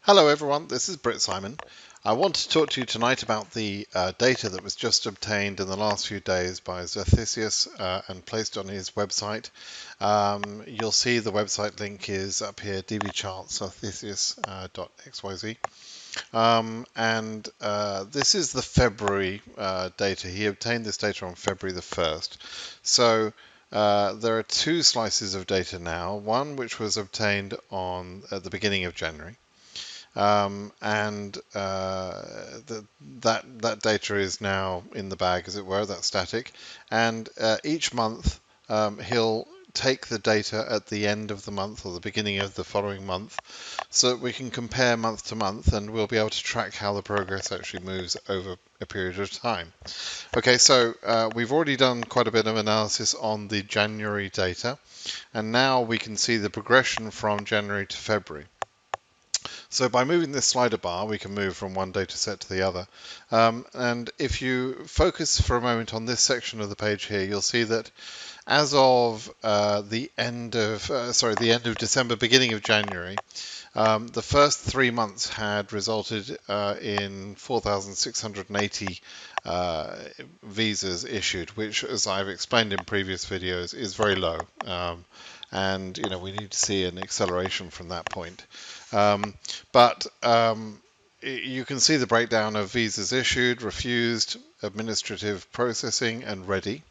Hello everyone, this is BritSimon. I want to talk to you tonight about the data that was just obtained in the last few days by Xarthisius and placed on his website. You'll see the website link is up here, dbcharts.xarthisius.xyz. This is the February data. He obtained this data on February the 1st. So there are two slices of data now, one which was obtained at the beginning of January. That data is now in the bag, as it were, that's static. And each month he'll take the data at the end of the month or the beginning of the following month, so that we can compare month to month, and we'll be able to track how the progress actually moves over a period of time. Okay, so we've already done quite a bit of analysis on the January data, and now we can see the progression from January to February. So by moving this slider bar, we can move from one data set to the other. And if you focus for a moment on this section of the page here, you'll see that as of the end of December, beginning of January, the first 3 months had resulted in 4,680 visas issued, which, as I've explained in previous videos, is very low. And we need to see an acceleration from that point. You can see the breakdown of visas issued, refused, administrative processing, and ready.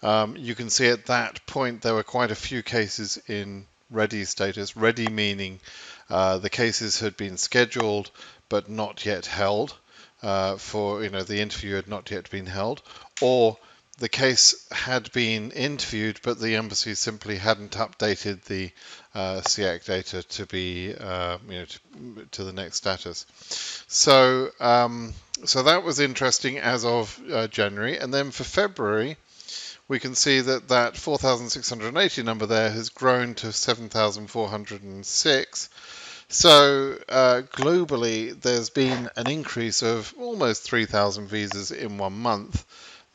You can see at that point there were quite a few cases in ready status. Ready meaning the cases had been scheduled but not yet held. The interview had not yet been held, or the case had been interviewed, but the embassy simply hadn't updated the CEAC data to be, to the next status. So that was interesting as of January, and then for February, we can see that 4,680 number there has grown to 7,406. So globally, there's been an increase of almost 3,000 visas in 1 month.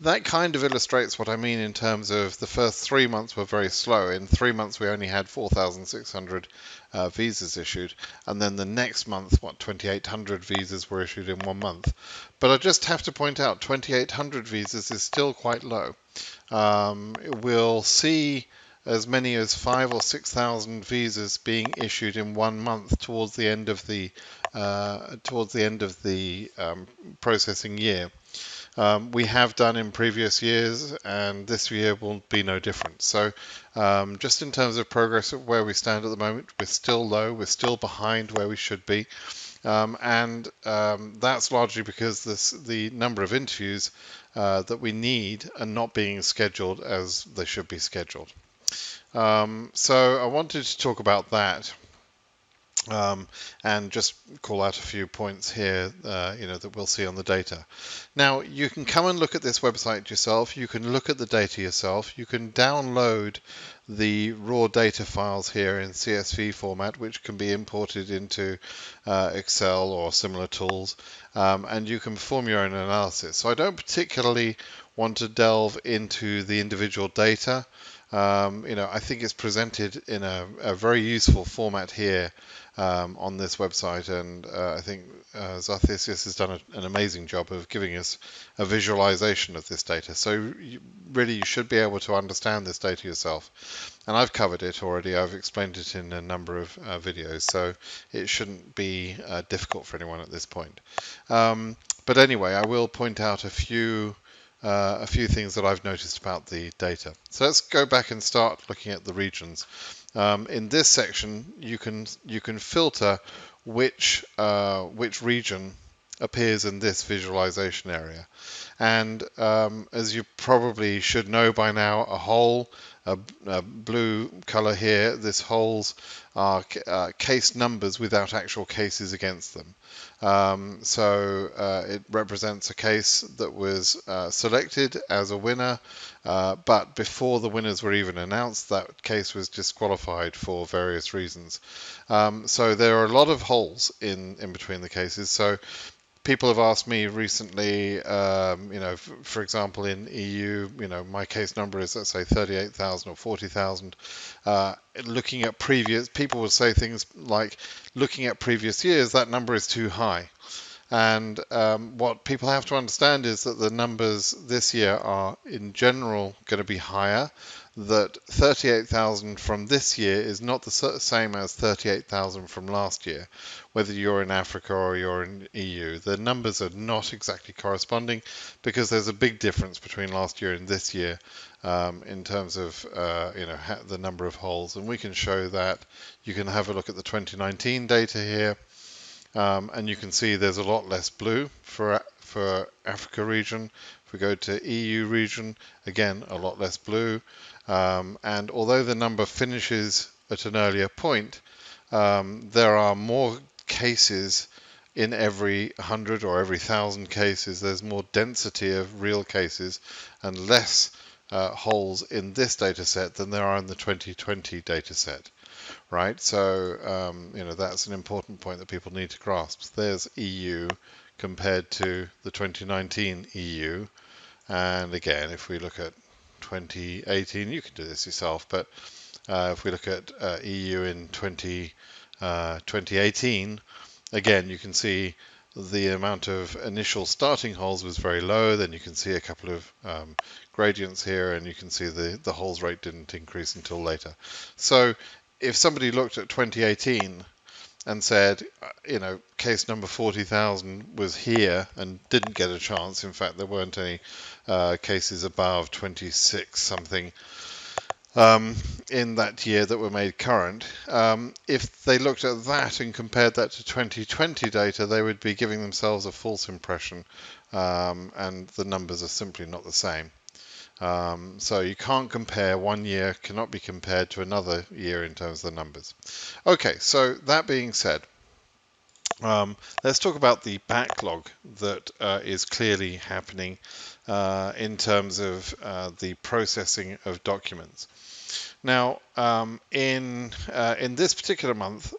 That kind of illustrates what I mean in terms of the first 3 months were very slow. In 3 months, we only had 4,600 visas issued. And then the next month, 2,800 visas were issued in 1 month. But I just have to point out, 2,800 visas is still quite low. We'll see as many as 5,000 or 6,000 visas being issued in 1 month towards the end of the processing year. We have done in previous years, and this year will be no different. So just in terms of progress of where we stand at the moment, we're still low, we're still behind where we should be. That's largely because the number of interviews that we need are not being scheduled as they should be scheduled. So I wanted to talk about that. And just call out a few points here, that we'll see on the data. Now, you can come and look at this website yourself. You can look at the data yourself. You can download the raw data files here in CSV format, which can be imported into Excel or similar tools, and you can perform your own analysis. So I don't particularly want to delve into the individual data. I think it's presented in a very useful format here on this website, and I think Xarthisius has done an amazing job of giving us a visualization of this data. So you should be able to understand this data yourself. And I've covered it already. I've explained it in a number of videos, so it shouldn't be difficult for anyone at this point. But anyway, I will point out a few things that I've noticed about the data. So let's go back and start looking at the regions. In this section, you can filter which region appears in this visualization area. And as you probably should know by now, a blue color here, this holes are case numbers without actual cases against them. It represents a case that was selected as a winner, but before the winners were even announced, that case was disqualified for various reasons. So there are a lot of holes in between the cases. So people have asked me recently, for example, in EU, my case number is, let's say, 38,000 or 40,000. Looking at previous, people will say things like, looking at previous years, that number is too high. And what people have to understand is that the numbers this year are, in general, going to be higher. That 38,000 from this year is not the same as 38,000 from last year, whether you're in Africa or you're in EU. The numbers are not exactly corresponding because there's a big difference between last year and this year in terms of the number of holes. And we can show that. You can have a look at the 2019 data here. And you can see there's a lot less blue for Africa region. If we go to EU region, again, a lot less blue. And although the number finishes at an earlier point, there are more cases in every 100 or every 1,000 cases. There's more density of real cases and less holes in this data set than there are in the 2020 data set. Right, so that's an important point that people need to grasp. There's EU compared to the 2019 EU, and again, if we look at 2018, you can do this yourself, but if we look at EU in 2018, again, you can see the amount of initial starting holes was very low. Then you can see a couple of gradients here, and you can see the holes rate didn't increase until later. So if somebody looked at 2018 and said, case number 40,000 was here and didn't get a chance, in fact, there weren't any cases above 26 something in that year that were made current. If they looked at that and compared that to 2020 data, they would be giving themselves a false impression, and the numbers are simply not the same. So you can't compare, one year cannot be compared to another year in terms of the numbers. Okay, so that being said, let's talk about the backlog that is clearly happening in terms of the processing of documents. Now, in this particular month,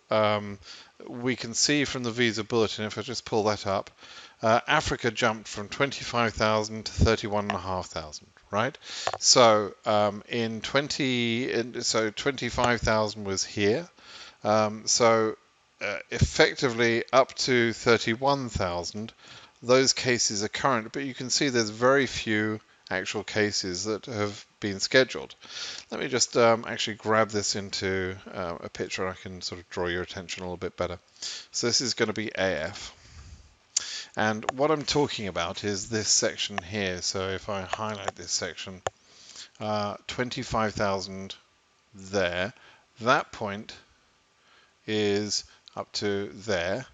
we can see from the visa bulletin, if I just pull that up, Africa jumped from 25,000 to 31,500, right? So so 25,000 was here. Effectively up to 31,000, those cases are current, but you can see there's very few actual cases that have been scheduled. Let me just actually grab this into a picture and I can sort of draw your attention a little bit better. So this is going to be AF. And what I'm talking about is this section here. So if I highlight this section, 25,000 there, that point is up to there.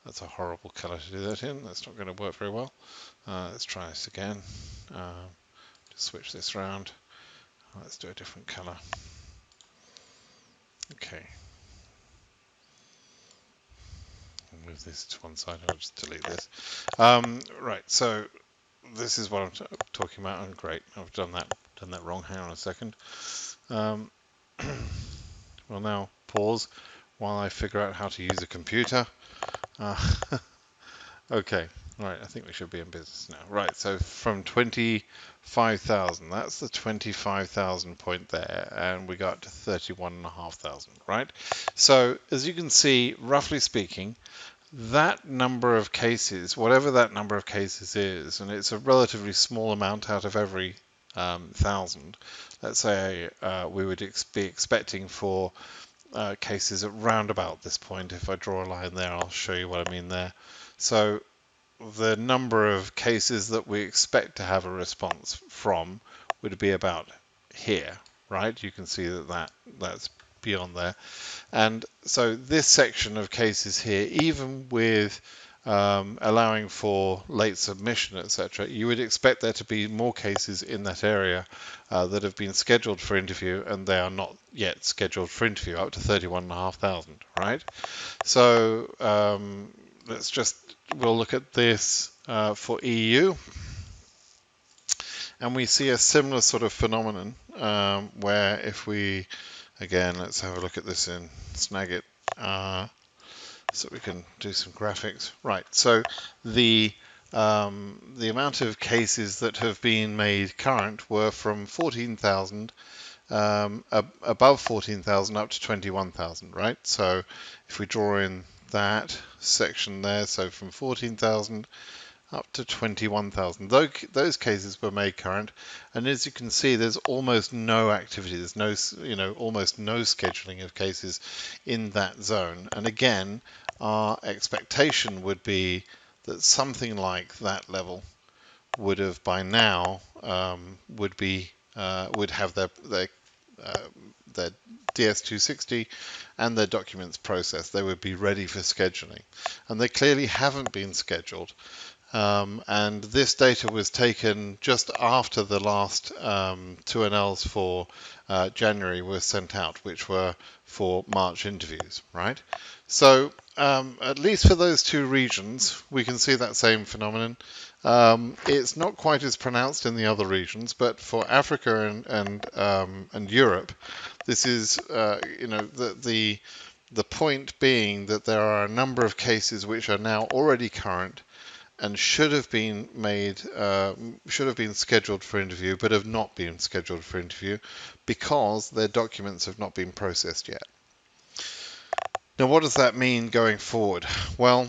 That's a horrible color to do that in. That's not going to work very well. Let's try this again. Just switch this around. Let's do a different color. Okay. I'll move this to one side. I'll just delete this. Right. So this is what I'm talking about. And great. I've done that wrong. Hang on a second. Well, now pause while I figure out how to use a computer. Okay, right, I think we should be in business now. Right, so from 25,000, that's the 25,000 point there, and we got to 31,500, right? So as you can see, roughly speaking, that number of cases, whatever that number of cases is, and it's a relatively small amount out of every 1,000, let's say we would be expecting for cases at round about this point. If I draw a line there, I'll show you what I mean there. So the number of cases that we expect to have a response from would be about here, right? You can see that's beyond there. And so this section of cases here, even with allowing for late submission, etc., you would expect there to be more cases in that area that have been scheduled for interview, and they are not yet scheduled for interview, up to 31,500, right? So we'll look at this for EU, and we see a similar sort of phenomenon where if we, again, let's have a look at this in Snagit. so we can do some graphics. Right, so the amount of cases that have been made current were from 14,000, above 14,000 up to 21,000, right? So if we draw in that section there, so from 14,000 up to 21,000. Those cases were made current, and as you can see, there's almost no activity. There's no, almost no scheduling of cases in that zone. And again, our expectation would be that something like that level would have by now would have their DS260 and their documents processed. They would be ready for scheduling, and they clearly haven't been scheduled. And this data was taken just after the last 2NLs for January were sent out, which were for March interviews, right? So at least for those two regions, we can see that same phenomenon. It's not quite as pronounced in the other regions, but for Africa and Europe, this is, the point being that there are a number of cases which are now already current and should have been scheduled for interview, but have not been scheduled for interview because their documents have not been processed yet. Now, what does that mean going forward? Well,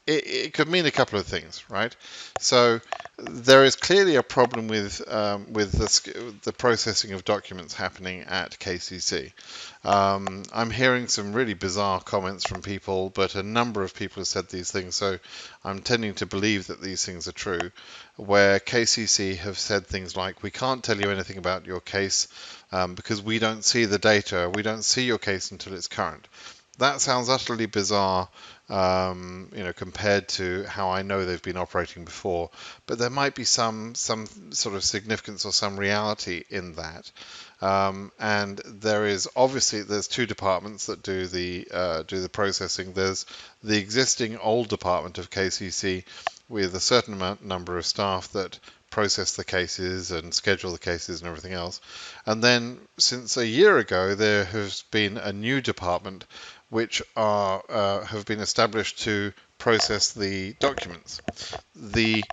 it could mean a couple of things, right? So there is clearly a problem with the processing of documents happening at KCC. I'm hearing some really bizarre comments from people, but a number of people have said these things, so I'm tending to believe that these things are true, where KCC have said things like, we can't tell you anything about your case because we don't see the data, we don't see your case until it's current. That sounds utterly bizarre, compared to how I know they've been operating before. But there might be some sort of significance or some reality in that. And there's two departments that do the processing. There's the existing old department of KCC with a certain number of staff that process the cases and schedule the cases and everything else. And then since a year ago, there has been a new department which have been established to process the documents. The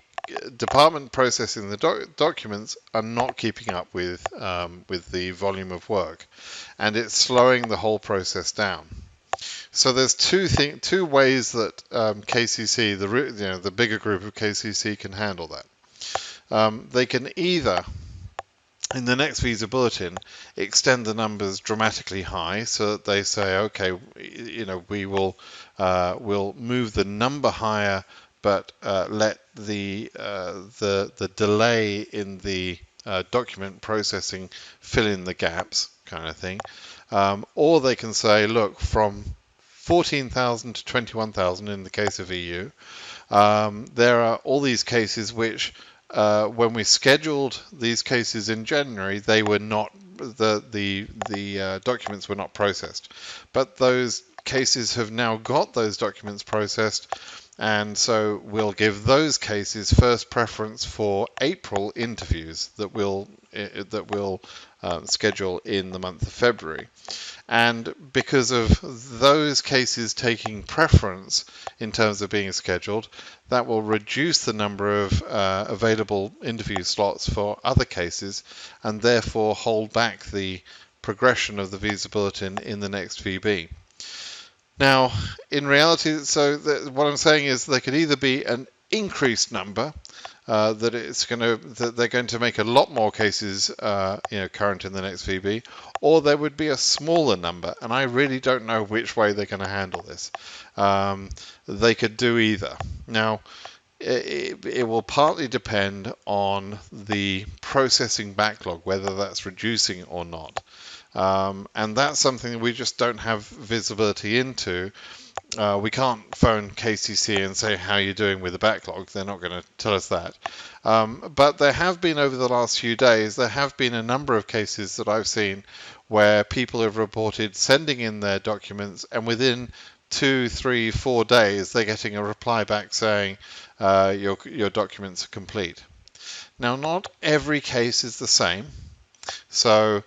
department processing the documents are not keeping up with the volume of work, and it's slowing the whole process down. So there's two ways that KCC, the bigger group of KCC, can handle that. They can either, in the next visa bulletin, extend the numbers dramatically high, so that they say, okay, we'll move the number higher, but let the delay in the document processing fill in the gaps, kind of thing. Or they can say, look, from 14,000 to 21,000 in the case of EU, there are all these cases which, when we scheduled these cases in January, they were not, the documents were not processed. But those cases have now got those documents processed, and so we'll give those cases first preference for April interviews that we'll schedule in the month of February. And because of those cases taking preference in terms of being scheduled, that will reduce the number of available interview slots for other cases, and therefore hold back the progression of the visa bulletin in the next VB. Now, in reality, what I'm saying is there could either be an increased number, that they're going to make a lot more cases current in the next VB, or there would be a smaller number, and I really don't know which way they're going to handle this. They could do either. Now, it will partly depend on the processing backlog, whether that's reducing or not. And that's something that we just don't have visibility into. We can't phone KCC and say, how are you doing with the backlog? They're not going to tell us that. But there have been, over the last few days, there have been a number of cases that I've seen where people have reported sending in their documents, and within 2, 3, 4 days, they're getting a reply back saying your documents are complete. Now, not every case is the same. So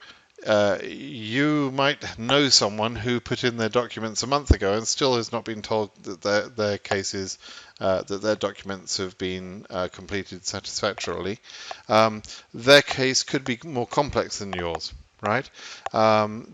you might know someone who put in their documents a month ago and still has not been told that their cases, that their documents have been completed satisfactorily. Their case could be more complex than yours, right?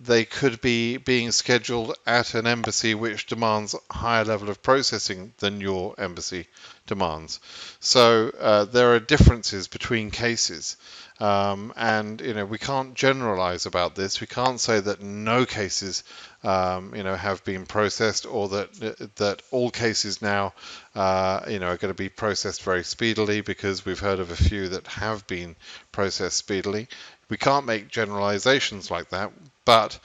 They could be being scheduled at an embassy which demands a higher level of processing than your embassy demands. So there are differences between cases. And we can't generalize about this. We can't say that no cases have been processed, or that all cases now are going to be processed very speedily, because we've heard of a few that have been processed speedily. We can't make generalizations like that, but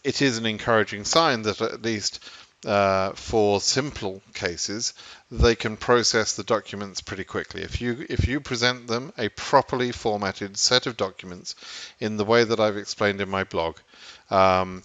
it is an encouraging sign that at least for simple cases, they can process the documents pretty quickly. If you present them a properly formatted set of documents in the way that I've explained in my blog, and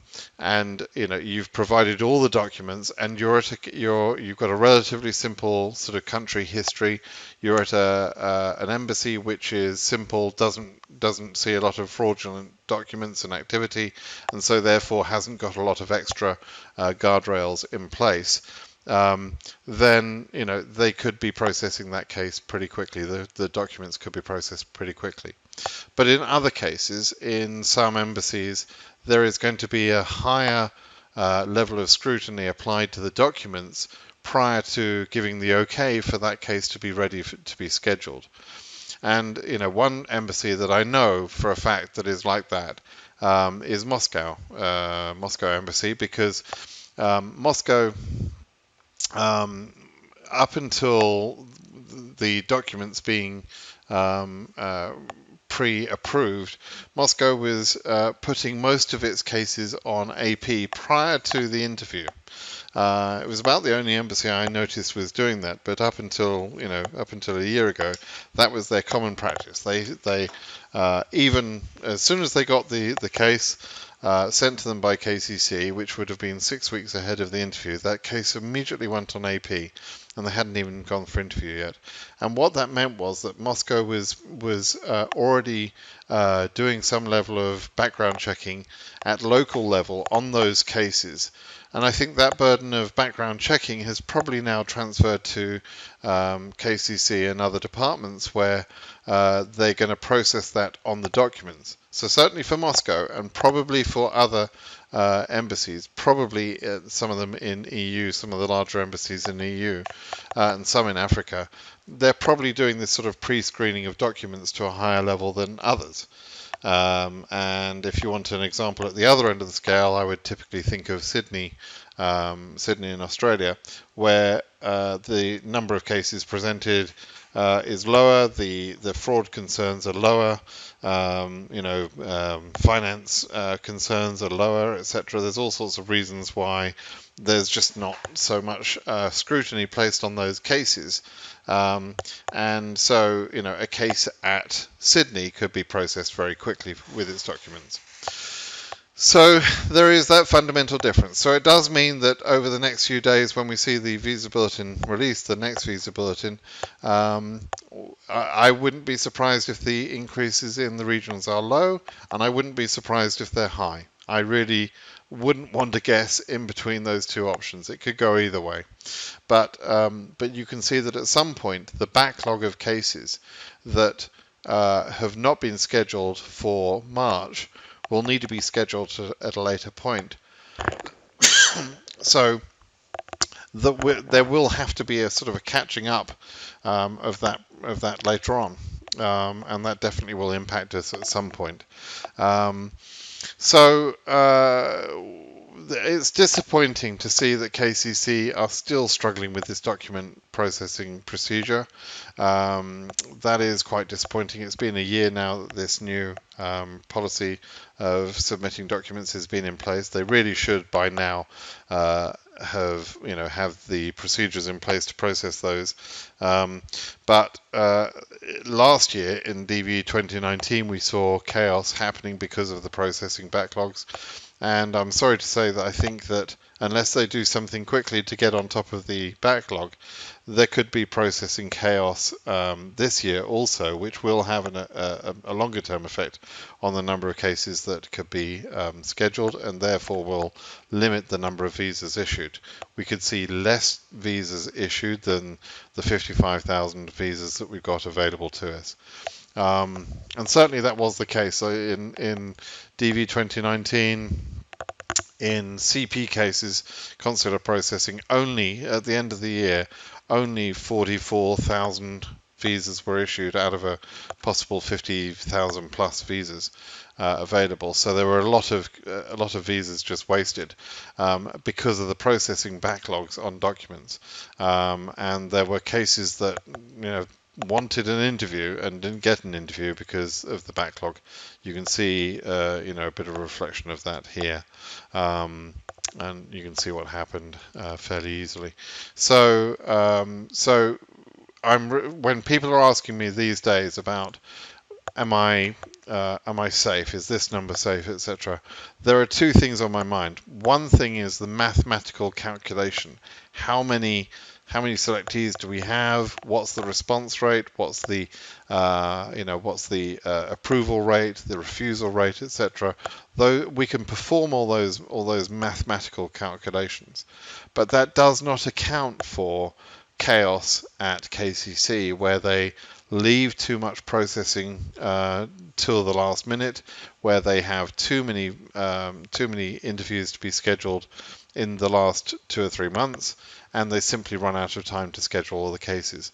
you've provided all the documents, and you've got a relatively simple sort of country history. You're at an embassy which is simple, doesn't see a lot of fraudulent documents and activity, and so therefore hasn't got a lot of extra guardrails in place. Then they could be processing that case pretty quickly. The documents could be processed pretty quickly. But in other cases, in some embassies, there is going to be a higher level of scrutiny applied to the documents prior to giving the okay for that case to be ready to be scheduled. And one embassy that I know for a fact that is like that is Moscow embassy, because Moscow, up until the documents being pre-approved, Moscow was putting most of its cases on AP prior to the interview. It was about the only embassy I noticed was doing that, but up until a year ago, that was their common practice. They even as soon as they got the case sent to them by KCC, which would have been 6 weeks ahead of the interview, that case immediately went on AP, and they hadn't even gone for interview yet. And what that meant was that Moscow was already doing some level of background checking at local level on those cases. And I think that burden of background checking has probably now transferred to KCC and other departments, where they're going to process that on the documents. So certainly for Moscow, and probably for other embassies, probably some of them in EU, some of the larger embassies in EU, and some in Africa, they're probably doing this sort of pre-screening of documents to a higher level than others. And if you want an example at the other end of the scale, I would typically think of Sydney in Australia, where the number of cases presented is lower, the fraud concerns are lower, finance concerns are lower, etc. There's all sorts of reasons why there's just not so much scrutiny placed on those cases. And so, a case at Sydney could be processed very quickly with its documents. So there is that fundamental difference. So it does mean that over the next few days, when we see the visa bulletin released, the next visa bulletin, I wouldn't be surprised if the increases in the regions are low, and I wouldn't be surprised if they're high. I really wouldn't want to guess in between those two options. It could go either way. But you can see that at some point, the backlog of cases that have not been scheduled for March will need to be scheduled at a later point. So there will have to be a sort of a catching up of that later on, and that definitely will impact us at some point. So it's disappointing to see that KCC are still struggling with this document processing procedure. That is quite disappointing. It's been a year now that this new policy of submitting documents has been in place. They really should by now have the procedures in place to process those. But last year in DV 2019 we saw chaos happening because of the processing backlogs. And I'm sorry to say that I think that unless they do something quickly to get on top of the backlog, there could be processing chaos this year also, which will have a longer term effect on the number of cases that could be scheduled, and therefore will limit the number of visas issued. We could see less visas issued than the 55,000 visas that we've got available to us. And certainly that was the case. So in DV 2019, in CP cases, consular processing, only at the end of the year, only 44,000 visas were issued out of a possible 50,000 plus visas available. So there were a lot of visas just wasted because of the processing backlogs on documents, and there were cases that wanted an interview and didn't get an interview because of the backlog. You can see a bit of a reflection of that here. And you can see what happened fairly easily. So when people are asking me these days about am I safe? Is this number safe, etc.? There are two things on my mind. One thing is the mathematical calculation. How many selectees do we have? What's the response rate? What's the approval rate, the refusal rate, etc. Though we can perform all those mathematical calculations, but that does not account for chaos at KCC, where they leave too much processing till the last minute, where they have too many interviews to be scheduled in the last 2 or 3 months, and they simply run out of time to schedule all the cases.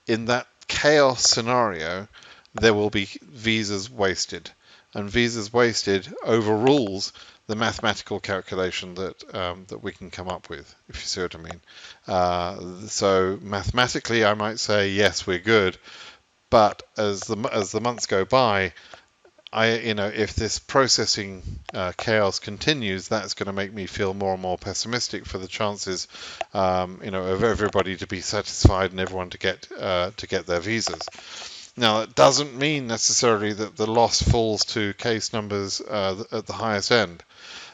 In that chaos scenario, there will be visas wasted, and visas wasted overrules the mathematical calculation that we can come up with, if you see what I mean. So mathematically, I might say yes, we're good, but as the months go by, if this processing chaos continues, that's going to make me feel more and more pessimistic for the chances, of everybody to be satisfied and everyone to get their visas. Now, that doesn't mean necessarily that the loss falls to case numbers at the highest end.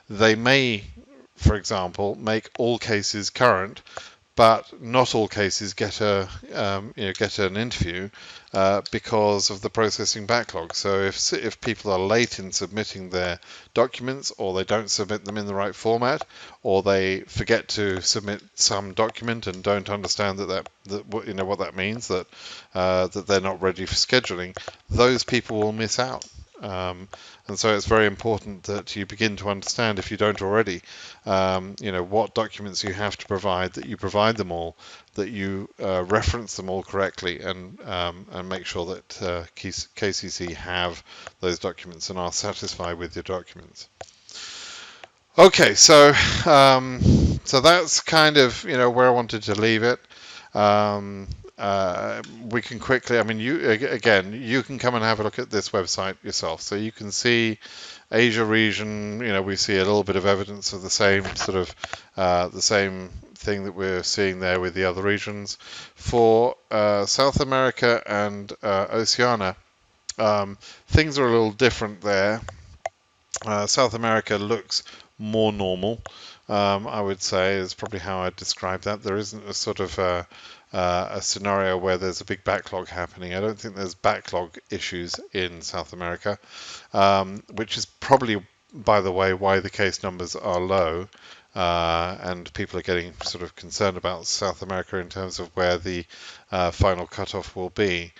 They may, for example, make all cases current, but not all cases get an interview because of the processing backlog. So if people are late in submitting their documents, or they don't submit them in the right format, or they forget to submit some document and don't understand that what that means, that they're not ready for scheduling, those people will miss out. And so it's very important that you begin to understand, if you don't already, what documents you have to provide, that you provide them all, that you reference them all correctly, and make sure that KCC have those documents and are satisfied with your documents. Okay, so that's kind of where I wanted to leave it. We can quickly, you can come and have a look at this website yourself. So you can see Asia region, we see a little bit of evidence of the same sort of, the same thing that we're seeing there with the other regions. For South America and Oceania, things are a little different there. South America looks more normal, I would say, is probably how I'd describe that. There isn't a sort of a scenario where there's a big backlog happening. I don't think there's backlog issues in South America, which is probably, by the way, why the case numbers are low, and people are getting sort of concerned about South America in terms of where the final cutoff will be.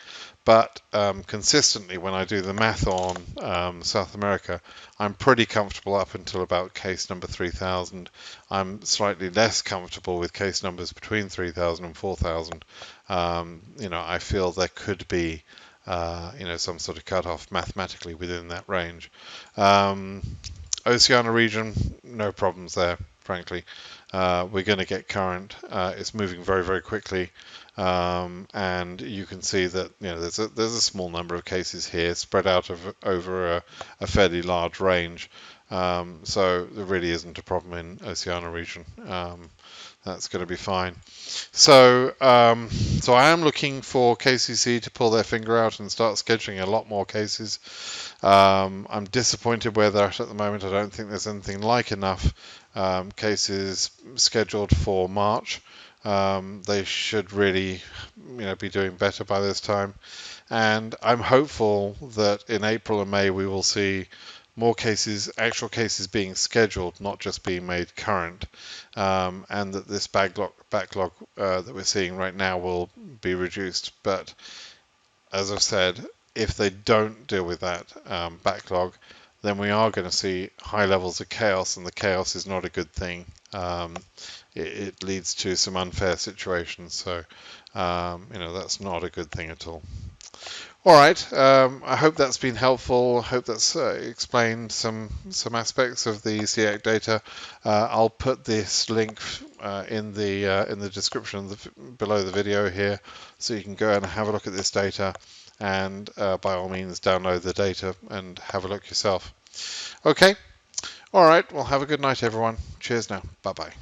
But consistently, when I do the math on South America, I'm pretty comfortable up until about case number 3,000. I'm slightly less comfortable with case numbers between 3,000 and 4,000. I feel there could be some sort of cutoff mathematically within that range. Oceania region, no problems there, frankly. We're going to get current. It's moving very, very quickly. And you can see that there's a small number of cases here spread out over a fairly large range. So there really isn't a problem in Oceania region. That's going to be fine. So, so I am looking for KCC to pull their finger out and start scheduling a lot more cases. I'm disappointed where they're at the moment. I don't think there's anything like enough cases scheduled for March. They should really, be doing better by this time. And I'm hopeful that in April and May we will see more cases, actual cases being scheduled, not just being made current, and that this backlog that we're seeing right now will be reduced. But as I've said, if they don't deal with that backlog, then we are going to see high levels of chaos, and the chaos is not a good thing. It leads to some unfair situations, so that's not a good thing at all. All right. I hope that's been helpful. I hope that's explained some aspects of the CEAC data. I'll put this link in the description below the video here, so you can go and have a look at this data, and by all means download the data and have a look yourself. Okay. All right. Well, have a good night, everyone. Cheers now. Bye bye.